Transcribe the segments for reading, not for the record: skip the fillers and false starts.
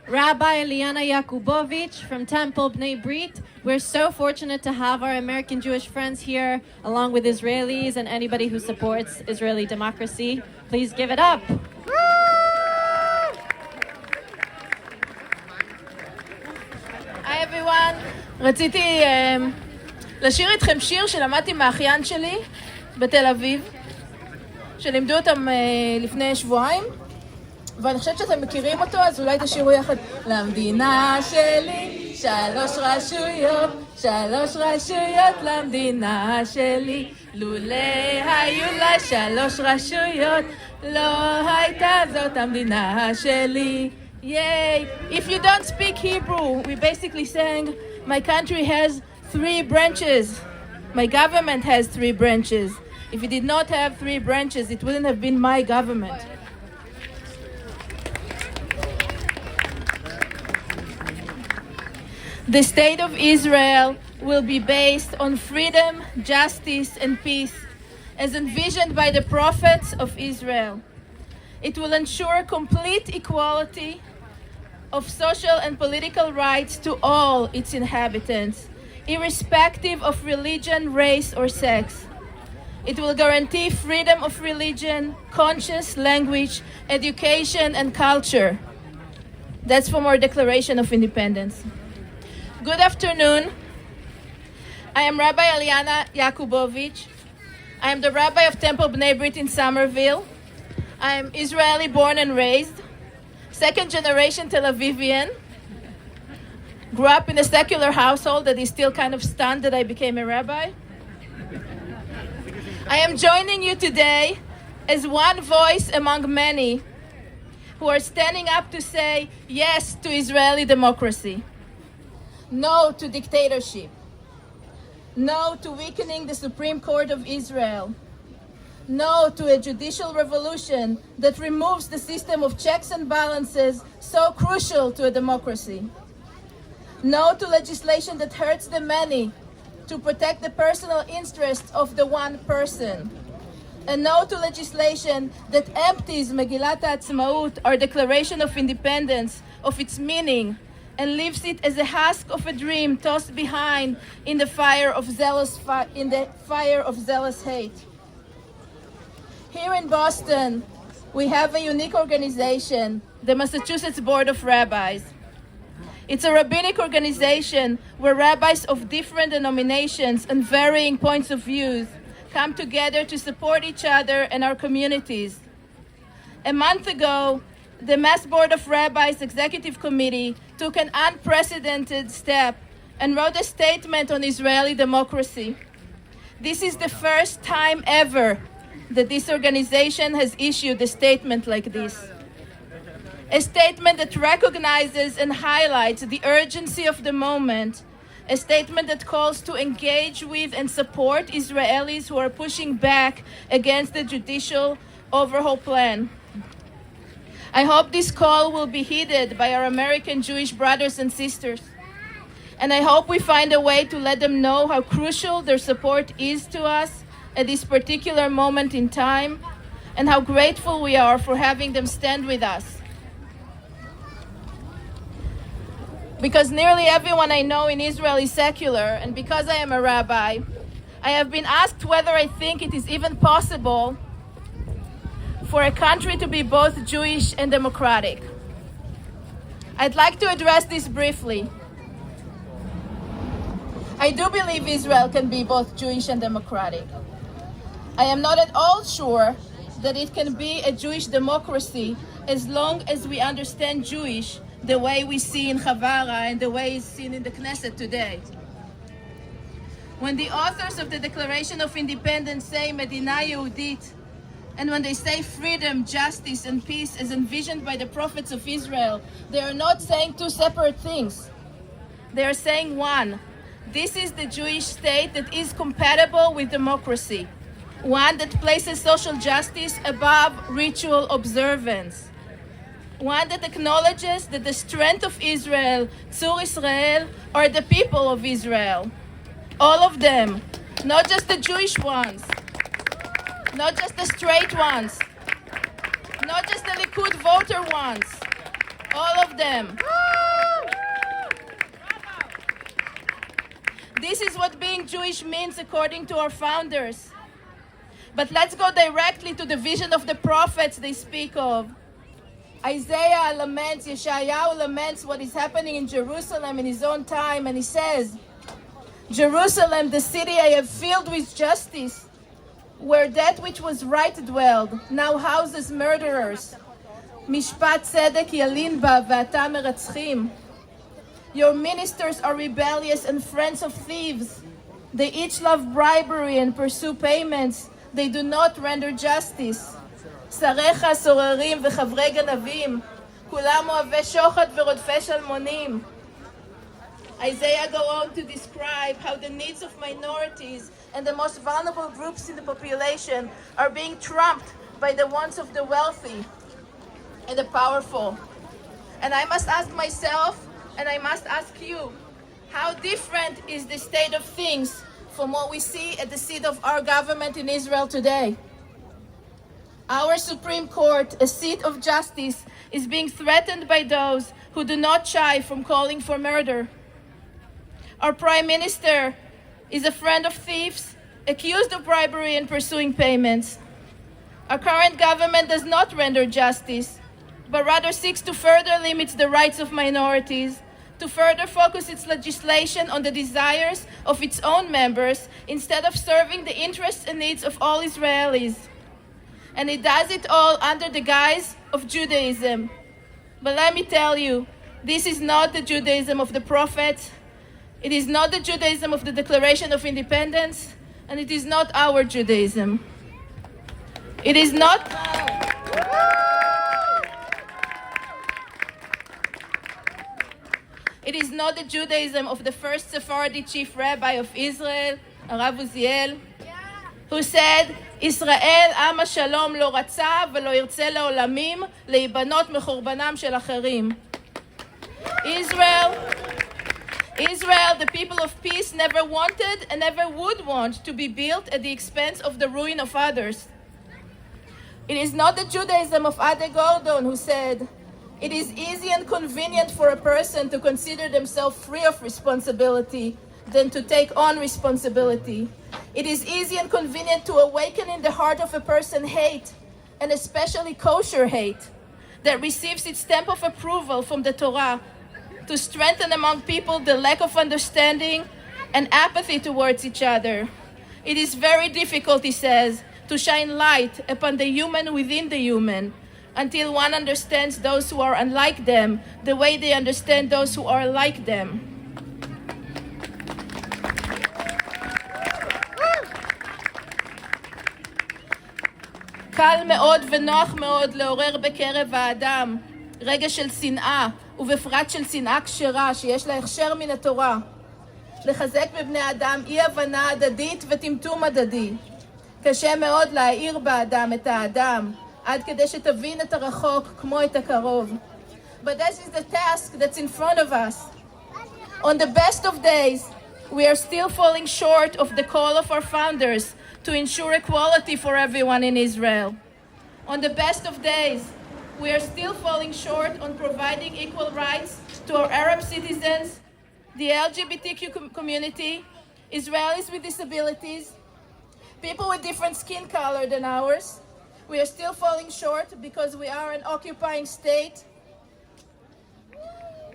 Rabbi Eliana Jacobowitz from Temple Bnei Brit. We're so fortunate to have our American Jewish friends here, along with Israelis and anybody who supports Israeli democracy. Please give it up. היי everyone, רציתי לשיר איתכם שיר שלמדתי מהאחיין שלי בתל אביב, שלימדו אותם לפני שבועיים, ואני חושבת שאתם מכירים אותו, אז אולי תשירו יחד. למדינה שלי שלוש רשויות למדינה שלי, לולא היו לה שלוש רשויות לא הייתה זאת המדינה שלי. Yay! If you don't speak Hebrew, we basically saying, my country has 3 branches. My government has 3 branches. If it did not have 3 branches, it wouldn't have been my government. The state of Israel will be based on freedom, justice, and peace, as envisioned by the prophets of Israel. It will ensure complete equality of social and political rights to all its inhabitants, irrespective of religion, race, or sex. It will guarantee freedom of religion, conscience, language, education, and culture. That's from our Declaration of Independence. Good afternoon. I am Rabbi Eliana Jacobowitz. I am the rabbi of Temple Bnei Brit in Somerville. I am Israeli born and raised, 2nd generation Tel Avivian. Grew up in a secular household that is still kind of stunned that I became a rabbi. I am joining you today as one voice among many who are standing up to say yes to Israeli democracy, no to dictatorship, no to weakening the Supreme Court of Israel, no to a judicial revolution that removes the system of checks and balances so crucial to a democracy. No to legislation that hurts the many to protect the personal interests of the one person. And no to legislation that empties Megillat HaAtzmaut, our Declaration of Independence, of its meaning and leaves it as a husk of a dream tossed behind in the fire of zealous hate. Here in Boston, we have a unique organization, the Massachusetts Board of Rabbis. It's a rabbinic organization where rabbis of different denominations and varying points of views come together to support each other and our communities. A month ago, the Mass Board of Rabbis Executive Committee took an unprecedented step and wrote a statement on Israeli democracy. This is the first time ever that this organization has issued a statement like this. A statement that recognizes and highlights the urgency of the moment. A statement that calls to engage with and support Israelis who are pushing back against the judicial overhaul plan. I hope this call will be heeded by our American Jewish brothers and sisters. And I hope we find a way to let them know how crucial their support is to us at this particular moment in time, and how grateful we are for having them stand with us. Because nearly everyone I know in Israel is secular, and because I am a rabbi, I have been asked whether I think it is even possible for a country to be both Jewish and democratic. I'd like to address this briefly. I do believe Israel can be both Jewish and democratic. I am not at all sure that it can be a Jewish democracy as long as we understand Jewish the way we see in Chavara and the way it's seen in the Knesset today. When the authors of the Declaration of Independence say Medina Yehudit, and when they say freedom, justice, and peace as envisioned by the prophets of Israel, they are not saying 2 separate things. They are saying one. This is the Jewish state that is compatible with democracy. One that places social justice above ritual observance. One that acknowledges that the strength of Israel, Tzur Israel, are the people of Israel. All of them, not just the Jewish ones, not just the straight ones, not just the Likud voter ones. All of them. This is what being Jewish means according to our founders. But let's go directly to the vision of the prophets they speak of. Isaiah laments, Yeshayahu laments what is happening in Jerusalem in his own time, and he says, Jerusalem, the city I have filled with justice, where that which was right dwelled, now houses murderers. Mishpat tzedek yalin ba ve'ata meratzchim. Your ministers are rebellious and friends of thieves. They each love bribery and pursue payments. They do not render justice. Sarecha sorerim v'chavre ganavim. Kulam ohavei shochad v'rodfei shalmonim. Isaiah goes on to describe how the needs of minorities and the most vulnerable groups in the population are being trumped by the wants of the wealthy and the powerful. And I must ask myself, and I must ask you, how different is the state of things from what we see at the seat of our government in Israel today? Our Supreme Court, a seat of justice, is being threatened by those who do not shy from calling for murder. Our Prime Minister is a friend of thieves, accused of bribery and pursuing payments. Our current government does not render justice, but rather seeks to further limit the rights of minorities, to further focus its legislation on the desires of its own members instead of serving the interests and needs of all Israelis. And it does it all under the guise of Judaism. But let me tell you, this is not the Judaism of the prophets, it is not the Judaism of the Declaration of Independence, and it is not our Judaism. It is not... It is not the Judaism of the first Sephardi chief rabbi of Israel, Rav Uziel, who said, Israel עם השלום לא רצה ולא ירצה לעולמים להיבנות מחורבנם של אחרים. Israel, the people of peace, never wanted and never would want to be built at the expense of the ruin of others. It is not the Judaism of Ade Gordon who said, it is easy and convenient for a person to consider themselves free of responsibility than to take on responsibility. It is easy and convenient to awaken in the heart of a person hate, and especially kosher hate, that receives its stamp of approval from the Torah, to strengthen among people the lack of understanding and apathy towards each other. It is very difficult, he says, to shine light upon the human within the human, until one understands those who are unlike them the way they understand those who are like them. קל מאוד ונוח מאוד לעורר בקרב האדם רגע של שנאה, ובפרט של שנאה כשרה שיש לה הכשר מן התורה. לחזק בבני אדם אי הבנה הדדית וטמטום הדדי. קשה מאוד להאיר באדם את האדם, עד כדי שתבין את הרחוק כמו את הקרוב. But this is the task that's in front of us. On the best of days, we are still falling short of the call of our founders to ensure equality for everyone in Israel. On the best of days, we are still falling short on providing equal rights to our Arab citizens, the LGBTQ community, Israelis with disabilities, people with different skin color than ours. We are still falling short because we are an occupying state.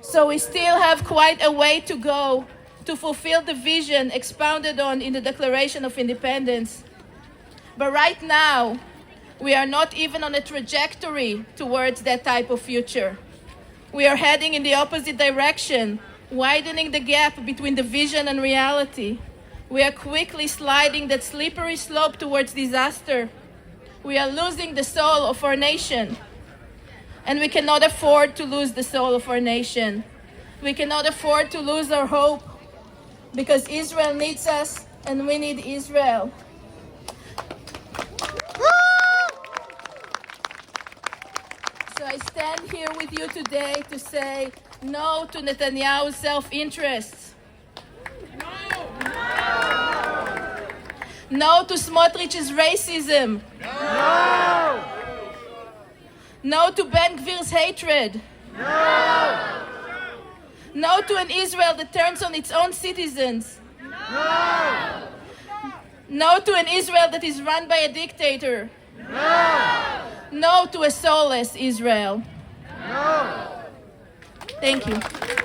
So we still have quite a way to go to fulfill the vision expounded on in the Declaration of Independence. But right now, we are not even on a trajectory towards that type of future. We are heading in the opposite direction, widening the gap between the vision and reality. We are quickly sliding that slippery slope towards disaster. We are losing the soul of our nation. And we cannot afford to lose the soul of our nation. We cannot afford to lose our hope, because Israel needs us and we need Israel. So I stand here with you today to say no to Netanyahu's self-interests. No to Smotrich's racism. No to Ben Gvir's hatred. No to an Israel that turns on its own citizens. No to an Israel that is run by a dictator. No to a soulless Israel. Thank you.